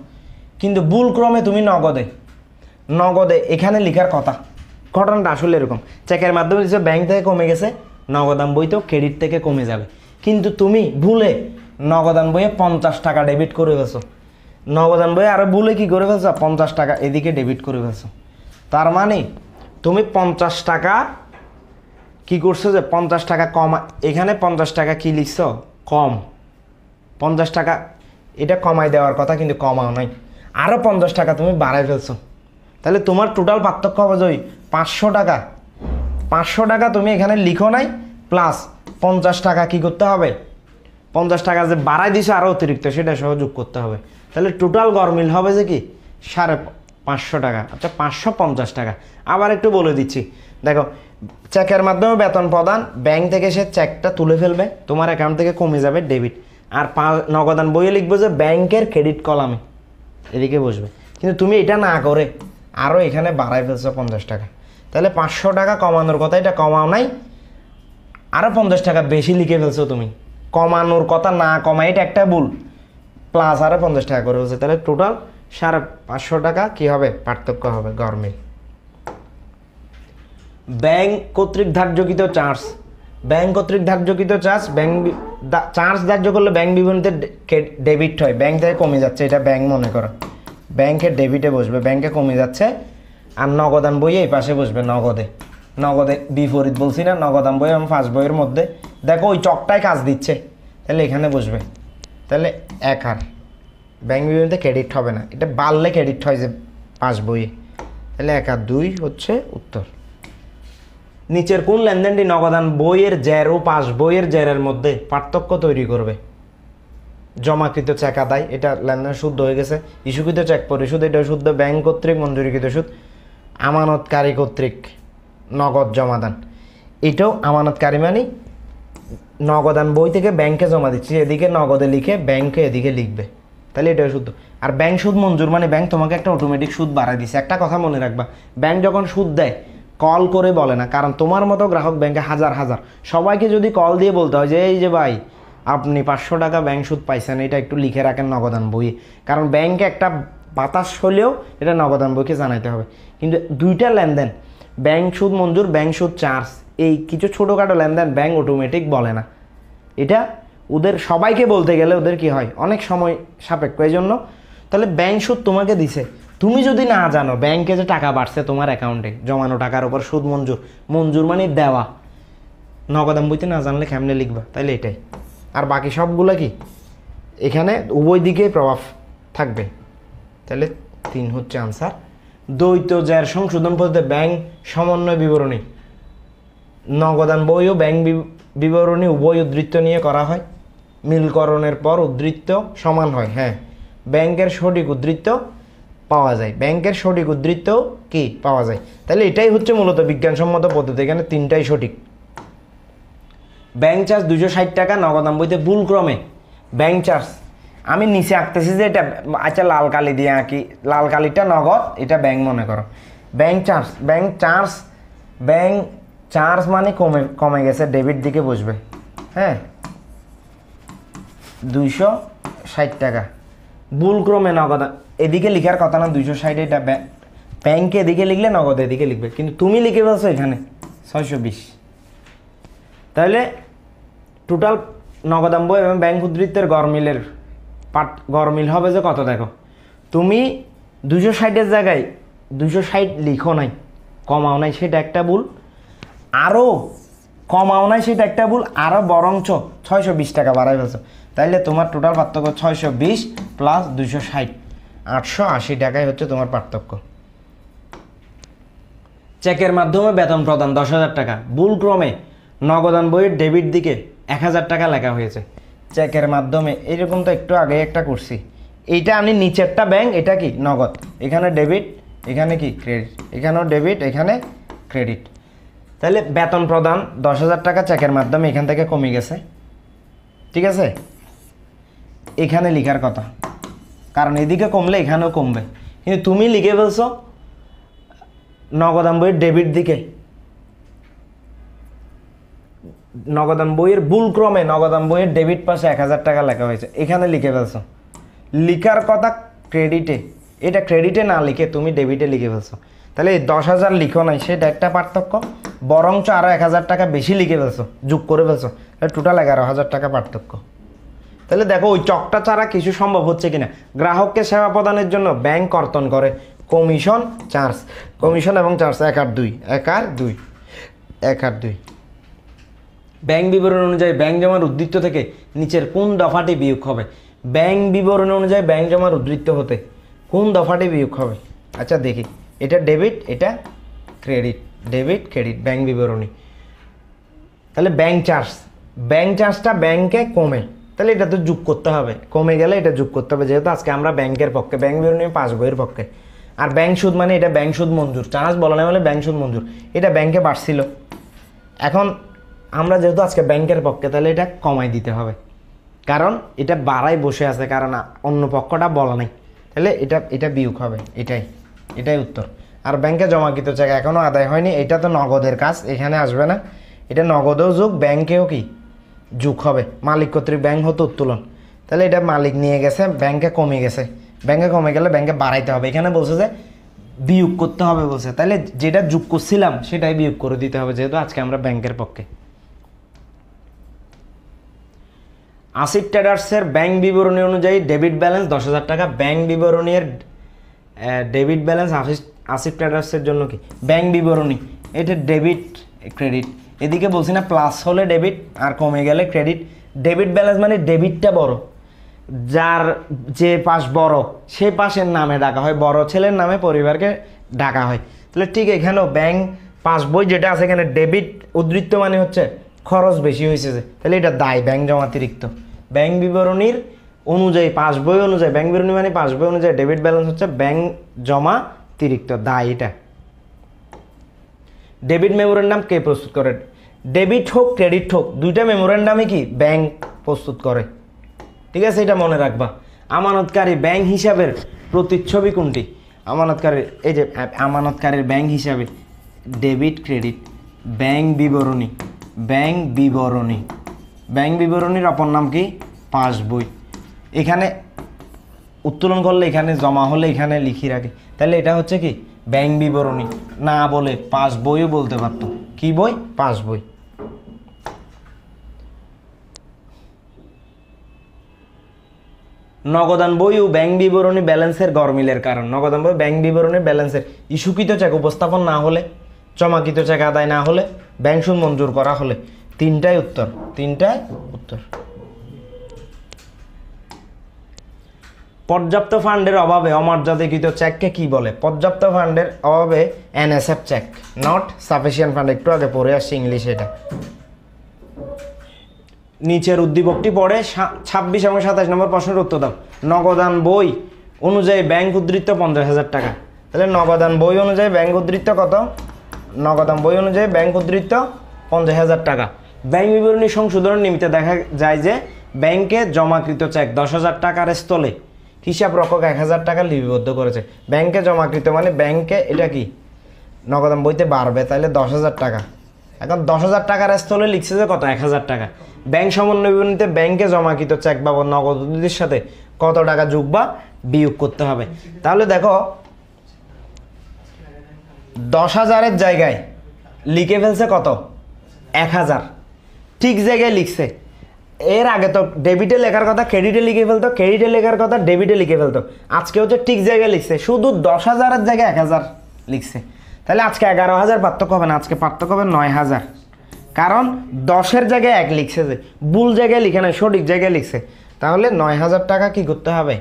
কিন্তু ভুলক্রমে তুমি নগদে এখানে লিখার কথা। ঘটনাটা আসলে এরকম, চেকের মাধ্যমে দিচ্ছে, ব্যাংক থেকে কমে গেছে, নগদান বইতেও ক্রেডিট থেকে কমে যাবে, কিন্তু তুমি ভুলে নগদান বইয়ে 50 টাকা ডেবিট করে ফেলছো, নগদান বইয়ে আরো ভুলে কি করে ফেলছো, 50 টাকা এদিকে ডেবিট করে ফেলছো। তার মানে তুমি 50 টাকা কি করছো, যে 50 টাকা কম, এখানে 50 টাকা কি লিখছো, কম। 50 টাকা এটা কমাই দেওয়ার কথা কিন্তু কমাও নাই, আরো 50 টাকা তুমি বাড়াই ফেলছো। তাহলে তোমার টোটাল পার্থক্য হবে যে 500 টাকা তুমি এখানে লিখো নাই, প্লাস 50 টাকা কি করতে হবে, 50 টাকা যে বাড়াই দিছো আরো অতিরিক্ত, সেটা সহ যোগ করতে হবে। তাহলে টোটাল গরমিল হবে যে কি 550 টাকা। আচ্ছা, 550 টাকা। আবার একটু বলে দিচ্ছি, দেখো, চেকের মাধ্যমে বেতন প্রদান, ব্যাংক থেকে সে চেকটা তুলে ফেলবে, তোমার অ্যাকাউন্ট থেকে কমে যাবে ডেবিট, আর নগদান বইয়ে লিখবো যে ব্যাংকের ক্রেডিট কলামে, এদিকে বসবে। কিন্তু তুমি এটা না করে আরও এখানে বাড়াই ফেলছো 50 টাকা, তাহলে 500 টাকা কমানোর কথা, এটা কমাও নাই, আরও 50 টাকা বেশি লিখে ফেলছো তুমি। কমানোর কথা না কমাই, এটা একটা ভুল, প্লাস আরও 50 টাকা করে ফেলছে, তাহলে টোটাল 550 টাকা কি হবে, পার্থক্য হবে গরমিল। ব্যাংক কর্তৃক ধার্যকৃত চার্জ, ব্যাংক কর্তৃক ধার্যকৃত চার্জ, চার্জ ধার্য করলে ব্যাংক বিবরণীতে ডেবিট হয়, ব্যাংক থেকে কমে যাচ্ছে, এটা ব্যাংক মনে করো, ব্যাংকের ডেবিটে বসবে, ব্যাংকে কমে যাচ্ছে, আর নগদান বইয়ে এই পাশে বসবে, নগদে বিপরীত বলছি না, নগদান বই এবং ফার্স্ট বইয়ের মধ্যে দেখো ওই চকটাই কাজ দিচ্ছে, তাহলে এখানে বসবে। তাহলে 1 আর ব্যাংক বিবরণীতে ক্রেডিট হবে না, এটা বাড়লে ক্রেডিট হয় যে পাস বইয়ে, তাহলে 1 আর 2 হচ্ছে উত্তর। নিচের কোন লেনদেনটি নগদান বইয়ের জের ও পাস বইয়ের জেরের মধ্যে পার্থক্য তৈরি করবে? জমাকৃত চেক আদায়, এটা লেনদেন শুদ্ধ হয়ে গেছে। ইস্যুকৃত চেক পরিশোধ, এটা শুদ্ধ। ব্যাংক কর্তৃক মঞ্জুরিকৃত সুদ, আমানতকারী কর্তৃক নগদ জমাদান, এটাও আমানতকারী মানে নগদান বই থেকে ব্যাংকে জমা দিচ্ছি, এদিকে নগদে লিখে ব্যাংকে এদিকে লিখবে, তাহলে এটাও শুদ্ধ। আর ব্যাংক সুদ মঞ্জুর মানে ব্যাংক তোমাকে একটা অটোমেটিক সুদ বাড়াই দিচ্ছে। একটা কথা মনে রাখবা, ব্যাংক যখন সুদ দেয় কল করে বলে না, কারণ তোমার মতো গ্রাহক ব্যাংকে হাজার সবাইকে যদি কল দিয়ে বলতে হয় যে এই যে ভাই আপনি 500 টাকা ব্যাংক সুদ পাইছেন, এটা একটু লিখে রাখেন নগদান বইয়ে, কারণ ব্যাংকে একটা বাতাস হলেও এটা নগদান বইকে জানাইতে হবে। কিন্তু দুইটা লেনদেন, ব্যাংক সুদ মঞ্জুর, ব্যাংক সুদ চার্জ, এই কিছু ছোটোখাটো লেনদেন ব্যাংক অটোমেটিক বলে না, এটা ওদের সবাইকে বলতে গেলে ওদের কি হয় অনেক সময় সাপেক্ষ। এই জন্য তাহলে ব্যাংক সুদ তোমাকে দিছে, তুমি যদি না জানো ব্যাংকে যে টাকা বাড়ছে তোমার অ্যাকাউন্টে জমানো টাকার উপর সুদ মঞ্জুর, মঞ্জুর মানে দেওয়া, নগদান বইতে না জানলে কেমনে লিখবা, তাইলে এটাই। আর বাকি সবগুলো কি এখানে উভয় দিকে প্রভাব থাকবে। তাহলে 3 হচ্ছে আনসার। দ্বৈত জ্যার সংশোধন পদ্ধতিতে ব্যাংক সমন্বয় বিবরণী, নগদান বই ও ব্যাংক বিবরণী উভয় উদ্ধৃত নিয়ে করা হয়, মিলকরণের পর উদ্ধৃত সমান হয়। হ্যাঁ, ব্যাংকের সঠিক উদ্ধৃত পাওয়া যায়, ব্যাংকের সঠিক উদ্ধৃত কি পাওয়া যায়। তাহলে এটাই হচ্ছে মূলত বিজ্ঞানসম্মত পদ্ধতি, এখানে 3টাই সঠিক। ব্যাংক চার্জ 260 টাকা, নগদান বইতে ভুলক্রমে ব্যাংক চার্জ, আমি নিচে আঁকতেছি যে এটা, আচ্ছা লাল কালি দিয়ে আঁকি, লাল কালিটা নগদ, এটা ব্যাংক মনে করো। ব্যাংক চার্জ, ব্যাংক চার্জ মানে কমে গেছে, ডেবিট দিকে বসবে। হ্যাঁ, 260 টাকা, ভুলক্রমে নগদ এদিকে লিখার কথা না, 260, এটা ব্যাংকে এদিকে লিখলে নগদ এদিকে লিখবে, কিন্তু তুমি লিখে বলছো এখানে 620। তাহলে টোটাল নগদান বই এবং ব্যাংক উদ্ধৃতের গড়মিলের গড়মিল হবে যে কত, দেখো তুমি 260-এর জায়গায় 260 লিখো নাই, কমাও নাই, সেটা একটা ভুল, আরও কমাও নাই সেটা একটা ভুল, আরও বরঞ্চ 620 টাকা বাড়াই ফেলছো। তাইলে তোমার টোটাল পার্থক্য 620 প্লাস 260, 880 টাকাই হচ্ছে তোমার পার্থক্য। চেকের মাধ্যমে বেতন প্রদান 10,000 টাকা, ভুলক্রমে নগদান বইয়ের ডেবিট দিকে 1000 টাকা লেখা হয়েছে। চেকের মাধ্যমে এরকম তো একটু আগে একটা করছি, এইটা আমি নিচেরটা ব্যাংক, এটা কি নগদ, এখানে ডেবিট, এখানে কি ক্রেডিট, এখানেও ডেবিট, এখানে ক্রেডিট। তাহলে বেতন প্রদান 10,000 টাকা চেকের মাধ্যমে এখান থেকে কমে গেছে, ঠিক আছে, এখানে লিখার কথা, কারণ এদিকে কমলে এখানেও কমবে, কিন্তু তুমি লিখে বলছো নগদান বইয়ের ডেবিট দিকে, নগদান বইয়ের ভুলক্রমে নগদান বইয়ের ডেবিট পাশে 1000 টাকা লেখা হয়েছে, এখানে লিখে ফেলছো, লিখার কথা ক্রেডিটে, এটা ক্রেডিটে না লিখে তুমি ডেবিটে লিখে ফেলছো। তাহলে 10,000 লিখো নাই, সেটা একটা পার্থক্য, বরঞ্চ আরও 1000 টাকা বেশি লিখে ফেলছো, যোগ করে ফেলছো, টোটাল 11,000 টাকা পার্থক্য। তাহলে দেখো ওই চকটা ছাড়া কিছু সম্ভব হচ্ছে কিনা। গ্রাহককে সেবা প্রদানের জন্য ব্যাংক কর্তন করে কমিশন চার্জ, কমিশন এবং চার্জ 1 আর 2, 1 আর 2, 1 আর 2। ব্যাংক বিবরণ অনুযায়ী ব্যাংক জমার উদ্ধৃত থেকে নিচের কোন দফাটি বিয়োগ হবে? ব্যাংক বিবরণ অনুযায়ী ব্যাংক জমার উদ্ধৃত হতে কোন দফাটি বিয়োগ হবে? আচ্ছা দেখি, এটা ডেবিট, এটা ক্রেডিট, ডেবিট ক্রেডিট ব্যাংক বিবরণী। তাহলে ব্যাংক চার্জটা ব্যাংকে কমে, তাহলে এটা তো যোগ করতে হবে, কমে গেলে এটা যোগ করতে হবে, যেহেতু আজকে আমরা ব্যাংকের পক্ষে, ব্যাংক বিবরণী পাস বইয়ের পক্ষে। আর ব্যাংক সুদ মানে এটা ব্যাংক সুদ মঞ্জুর, চার্জ বলা না বলে ব্যাংক সুদ মঞ্জুর, এটা ব্যাংকে বাড়ছিল, এখন আমরা যেহেতু আজকে ব্যাংকের পক্ষে, তাহলে এটা কমাই দিতে হবে, কারণ এটা বাড়াই বসে আছে, কারণ অন্য পক্ষটা বলা নেই, তাহলে এটা বিয়োগ হবে, এটাই উত্তর। আর ব্যাংকে জমাকৃত চেক এখনও আদায় হয়নি, এটা তো নগদের কাজ, এখানে আসবে না, এটা নগদেও যোগ, ব্যাংকেও কি যোগ হবে, মালিক কর্তৃক ব্যাংক হতো উত্তোলন, তাহলে এটা মালিক নিয়ে গেছে, ব্যাংকে কমে গেছে, ব্যাংকে কমে গেলে ব্যাংকে বাড়াইতে হবে, এখানে বলছে যে বিয়োগ করতে হবে বলছে, তাহলে যেটা যোগ করছিলাম সেটাই বিয়োগ করে দিতে হবে, যেহেতু আজকে আমরা ব্যাংকের পক্ষে। আসিফ ট্রেডার্সের ব্যাংক বিবরণী অনুযায়ী ডেবিট ব্যালেন্স 10,000 টাকা, ব্যাংক বিবরণীর ডেবিট ব্যালেন্স আসিফ ট্রেডার্সের জন্য কি ব্যাংক বিবরণী, এটা ডেবিট ক্রেডিট, এদিকে বলছি না প্লাস হলে ডেবিট আর কমে গেলে ক্রেডিট। ডেবিট ব্যালেন্স মানে ডেবিটটা বড়, যার যে পাশ বড় সে পাশের নামে ডাকা হয়, বড় ছেলের নামে পরিবারকে ডাকা হয়। তাহলে ঠিক এখানেও ব্যাংক পাস বই যেটা আছে এখানে ডেবিট উদ্ধৃত মানে হচ্ছে খরচ বেশি হয়েছে, যে তাহলে এটা দায় ব্যাংক জমাতিরিক্ত। ব্যাংক বিবরণীর অনুযায়ী পাস বই অনুযায়ী, ব্যাংক বিবরণী মানে পাস বই অনুযায়ী ডেবিট ব্যালেন্স হচ্ছে ব্যাংক জমাতিরিক্ত, দায় এটা। ডেবিট মেমোরেন্ডাম কে প্রস্তুত করে? ডেবিট হোক ক্রেডিট হোক দুইটা মেমোরেন্ডামই কি ব্যাংক প্রস্তুত করে, ঠিক আছে, এটা মনে রাখবা। আমানতকারী ব্যাংক হিসাবের প্রতিচ্ছবি কোনটি? আমানতকারীর, এই যে আমানতকারীর ব্যাংক হিসাবে ডেবিট ক্রেডিট, ব্যাংক বিবরণী, ব্যাংক বিবরণীর অপর নাম কি? পাস বই। এখানে উত্তোলন করলে এখানে জমা হলে এখানে লিখি রাখে, তাহলে এটা হচ্ছে কি ব্যাংক বিবরণী, না বলে পাস বইও বলতে পারতো। কি বই? পাস বই। নগদান বই ও ব্যাংক বিবরণী ব্যালেন্সের গরমিলের কারণ, নগদান বই ব্যাংক বিবরণী ব্যালেন্সের ইস্যুকৃত চেক উপস্থাপন না হলে, জমাকৃত চেক আদায় না হলে, ব্যাংক সুদ মঞ্জুর করা হলে। তিনটাই উত্তর। পর্যাপ্ত ফান্ডের অভাবে অমর্যাদাকৃত চেককে কি বলে? পর্যাপ্ত ফান্ডের অভাবে NSF check, not sufficient fund. একটু আগে পড়ে আসছি ইংলিশে এটা। নিচের উদ্দীপকটি পড়ে 26 এবং 27 নম্বর প্রশ্নের উত্তর দাও। নগদান বই অনুযায়ী ব্যাংক উদ্ধৃত 50,000 টাকা। তাহলে নগদান বই অনুযায়ী ব্যাংক উদ্ধৃত কত? নগদান বই অনুযায়ী ব্যাংক উদ্ধৃত 50,000 টাকা। ব্যাংক বিবরণী সংশোধনের নিমিত্তে দেখা যায় যে ব্যাংকে জমাকৃত চেক 10,000 টাকার স্থলে হিসাব রক্ষক 1,000 টাকা লিপিবদ্ধ করেছে। ব্যাংকে জমাকৃত মানে ব্যাংকে এটা কি নগদান বইতে বাড়বে, তাহলে 10,000 টাকা। এখন 10,000 টাকার স্থলে লিখছে যে কত? 1,000 টাকা। ব্যাংক সমন্বয় বিবরণীতে ব্যাংকে জমাকৃত চেক বাবদ নগদ উদ্ধৃতির সাথে কত টাকা যোগ বা বিয়োগ করতে হবে। তাহলে দেখো 10,000-এর জায়গায় লিখে ফেলছে কত? 1,000। ঠিক জায়গায় লিখছে। এর আগে তো ডেবিটে লেখার কথা ক্রেডিটে লিখে ফেলতো, ক্রেডিটে লেখার কথা ডেবিটে লিখে ফেলতো। আজকে হচ্ছে ঠিক জায়গায় লিখছে, শুধু 10,000-এর জায়গায় 1,000 লিখছে। তাহলে আজকে 11,000 পার্থক্য হবে না, আজকে পার্থক্য হবে 9,000। কারণ 10-এর জায়গায় 1 লিখছে, যে ভুল জায়গায় লিখে নাই, সঠিক জায়গায় লিখছে। তাহলে 9,000 টাকা কি করতে হবে?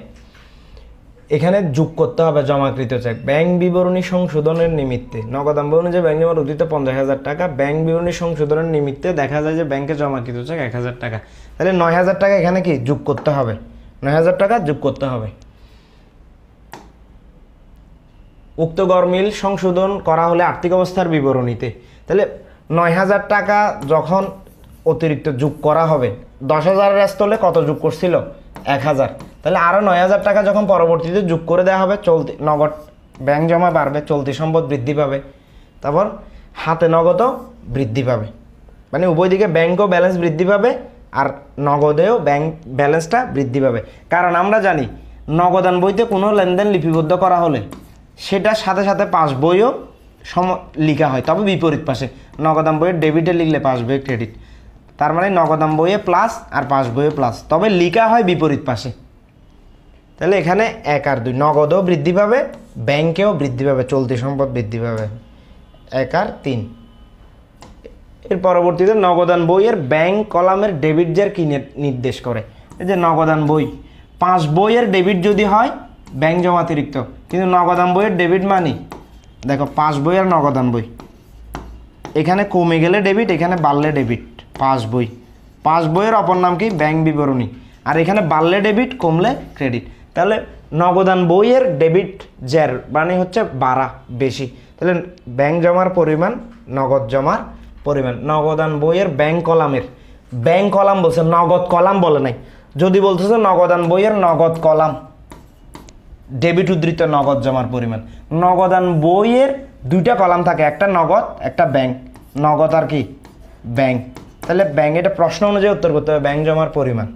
এখানে যোগ করতে হবে জমাকৃত চেক। ব্যাংক বিবরণী সংশোধনের নিমিত্তে নগদান বই অনুযায়ী ব্যাংক জমা উদ্ধৃত 50,000 টাকা। ব্যাংক বিবরণী সংশোধনের নিমিত্তে দেখা যায় যে ব্যাংকে জমাকৃত চেক 1,000 টাকা। তাহলে 9,000 টাকা এখানে কি যোগ করতে হবে? 9,000 টাকা যোগ করতে হবে। উক্ত গরমিল সংশোধন করা হলে আর্থিক অবস্থার বিবরণীতে, তাহলে 9,000 টাকা যখন অতিরিক্ত যোগ করা হবে, 10,000-এর স্থলে কত যোগ করছিল? 1,000। তাহলে আরও 9,000 টাকা যখন পরবর্তীতে যোগ করে দেওয়া হবে, চলতি নগদ ব্যাংক জমা বাড়বে, চলতি সম্পদ বৃদ্ধি পাবে, তারপর হাতে নগদও বৃদ্ধি পাবে। মানে উভয় দিকে ব্যাংকও ব্যালেন্স বৃদ্ধি পাবে আর নগদেও ব্যাংক ব্যালেন্সটা বৃদ্ধি পাবে। কারণ আমরা জানি নগদান বইতে কোনো লেনদেন লিপিবদ্ধ করা হলে সেটার সাথে সাথে পাস বইও লিখা হয়, তবে বিপরীত পাশে। নগদান বইয়ের ডেবিটে লিখলে পাস বইয়ে ক্রেডিট, তার মানে নগদান বইয়ে প্লাস আর পাস বইয়ে প্লাস, তবে লিখা হয় বিপরীত পাশে। তাহলে এখানে 1 আর 2, নগদও বৃদ্ধি পাবে, ব্যাংকেও বৃদ্ধি পাবে, চলতি সম্পদ বৃদ্ধি পাবে। 1 আর 3। এর পরবর্তীতে নগদান বইয়ের ব্যাংক কলামের ডেবিট জের কি নির্দেশ করে? এই যে নগদান বই, পাস বইয়ের ডেবিট যদি হয় ব্যাংক জমাতিরিক্ত, কিন্তু নগদান বইয়ের ডেবিট মানি দেখো পাস বই আর নগদান বই, এখানে কমে গেলে ডেবিট, এখানে বাড়লে ডেবিট। পাস বইয়ের অপর নাম কি? ব্যাংক বিবরণী। আর এখানে বাড়লে ডেবিট, কমলে ক্রেডিট। তাহলে নগদান বইয়ের ডেবিট জের মানে হচ্ছে বাড়া, বেশি। তাহলে ব্যাংক জমার পরিমাণ, নগদ জমার পরিমাণ। নগদান বইয়ের ব্যাংক কলামের, ব্যাংক কলাম বলছে, নগদ কলাম বলে নাই। যদি বলতেছে নগদান বইয়ের নগদ কলাম, ডেবিট উদ্ধৃত নগদ জমার পরিমাণ। নগদান বইয়ের 2টা কলাম থাকে, একটা নগদ একটা ব্যাংক, নগদ আর কি ব্যাংক। তাহলে ব্যাংক, এটা প্রশ্ন অনুযায়ী উত্তর করতে হবে, ব্যাংক জমার পরিমাণ।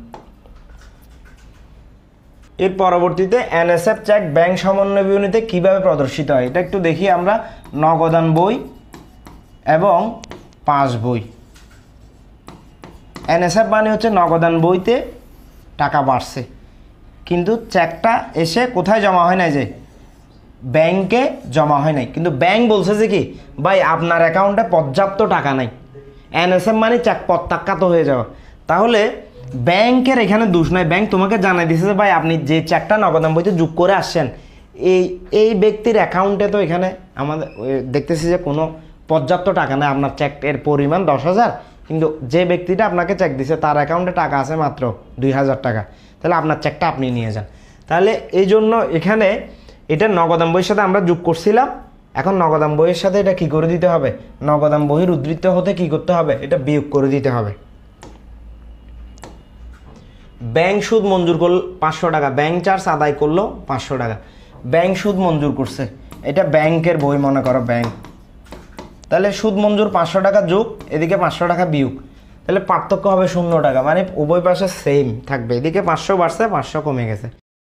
এর পরবর্তীতে এনএসএফ চেক ব্যাংক সমন্বয় বিবরণীতে কিভাবে প্রদর্শিত হয় এটা একটু দেখি আমরা। নগদান বই এবং পাস বই। এনএসএফ মানে হচ্ছে নগদান বইতে টাকা বাড়ছে, কিন্তু চেকটা এসে কোথায় জমা হয় নাই? যে ব্যাংকে জমা হয় নাই, কিন্তু ব্যাংক বলছে যে কি ভাই আপনার অ্যাকাউন্টে পর্যাপ্ত টাকা নাই। এনএসএফ মানে চেক প্রত্যাখ্যাত হয়ে যাওয়া। তাহলে ব্যাংকের এখানে দোষ নাই, ব্যাংক তোমাকে জানাই দিছে যে ভাই আপনি যে চেকটা নগদান বইতে যোগ করে আসছেন, এই ব্যক্তির অ্যাকাউন্টে তো এখানে আমাদের দেখতেছি যে কোনো পর্যাপ্ত টাকা নেই, আপনার চেকের পরিমাণ 10,000, কিন্তু যে ব্যক্তিটা আপনাকে চেক দিছে তার অ্যাকাউন্টে টাকা আছে মাত্র 2,000 টাকা, তাহলে আপনার চেকটা আপনি নিয়ে যান। তাহলে এই জন্য এখানে এটা নগদান বইয়ের সাথে আমরা যোগ করছিলাম, এখন নগদান বইয়ের সাথে এটা কি করে দিতে হবে? নগদান বইয়ের উদ্ধৃত হতে কি করতে হবে? এটা বিয়োগ করে দিতে হবে। ব্যাংক সুদ মঞ্জুর করল 500 টাকা, ব্যাংক চার্জ আদায় করলো 500 টাকা। ব্যাংক সুদ মঞ্জুর করছে, এটা ব্যাংকের বই মনে করো ব্যাংক। তাহলে সুদ মঞ্জুর 500 টাকা যোগ, এদিকে 500 টাকা বিয়োগ, তাহলে পার্থক্য হবে 0 টাকা, মানে উভয় পাশে সেম থাকবে। এদিকে 500 বাড়ছে, 500 কমে গেছে।